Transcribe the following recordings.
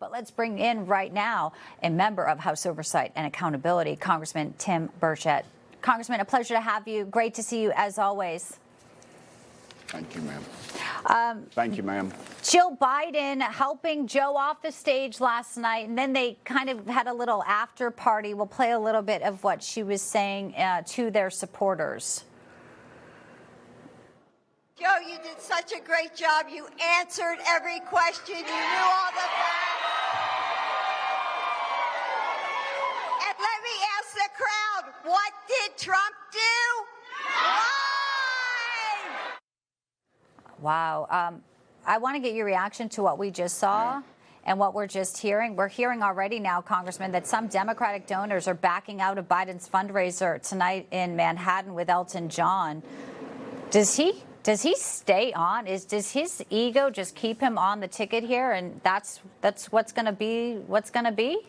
But let's bring in right now a member of House Oversight and Accountability, Congressman Tim Burchett. Congressman, a pleasure to have you. Great to see you as always. Thank you, ma'am. Thank you, ma'am. Jill Biden helping Joe off the stage last night, and then they kind of had a little after party. We'll play a little bit of what she was saying to their supporters. Joe, you did such a great job. You answered every question. You knew all the facts. And let me ask the crowd, what did Trump do? Wow. I want to get your reaction to what we just saw and what we're just hearing. We're hearing already now, Congressman, that some Democratic donors are backing out of Biden's fundraiser tonight in Manhattan with Elton John. Does he stay on? Does his ego just keep him on the ticket here, and that's what's going to be what's going to be?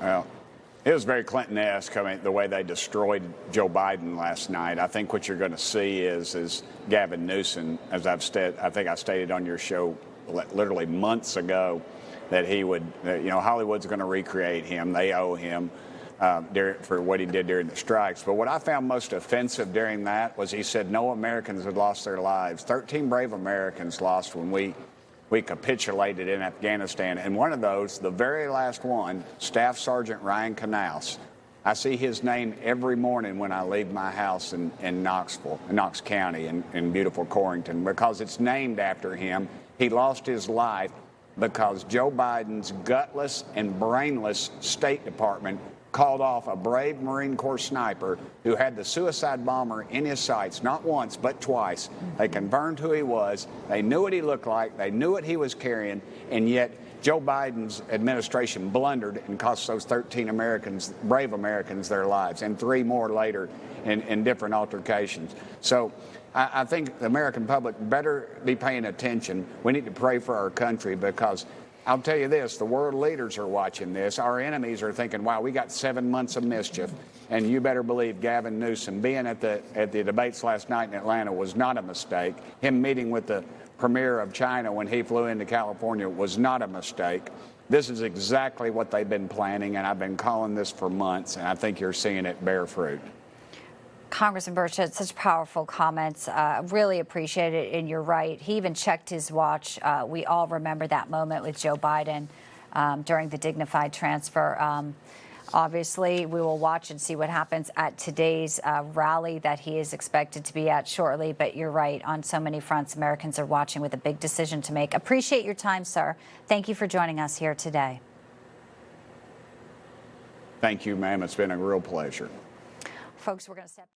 Well, it was very Clinton-esque, the way they destroyed Joe Biden last night. I think what you're going to see is Gavin Newsom, as I think I stated on your show literally months ago, that he would, Hollywood's going to recreate him. They owe him for what he did during the strikes. But what I found most offensive during that was he said no Americans had lost their lives. 13 brave Americans lost when we capitulated in Afghanistan. And one of those, the very last one, Staff Sgt. Knauss. I see his name every morning when I leave my house in Knox County in beautiful Corrington, because it's named after him. He lost his life because Joe Biden's gutless and brainless State Department called off a brave Marine Corps sniper who had the suicide bomber in his sights, not once, but twice. They confirmed who he was. They knew what he looked like. They knew what he was carrying. And yet Joe Biden's administration blundered and cost those 13 Americans, brave Americans, their lives, and 3 more later in different altercations. So I think the American public better be paying attention. We need to pray for our country, because I'll tell you this, the world leaders are watching this. Our enemies are thinking, wow, we got 7 months of mischief. And you better believe Gavin Newsom being at the debates last night in Atlanta was not a mistake. Him meeting with the premier of China when he flew into California was not a mistake. This is exactly what they've been planning, and I've been calling this for months, and I think you're seeing it bear fruit. Congressman Burchett, such powerful comments. Really appreciate it, and you're right. He even checked his watch. We all remember that moment with Joe Biden during the dignified transfer. Obviously, we will watch and see what happens at today's rally that he is expected to be at shortly. But you're right, on so many fronts, Americans are watching with a big decision to make. Appreciate your time, sir. Thank you for joining us here today. Thank you, ma'am. It's been a real pleasure. Folks, we're going to step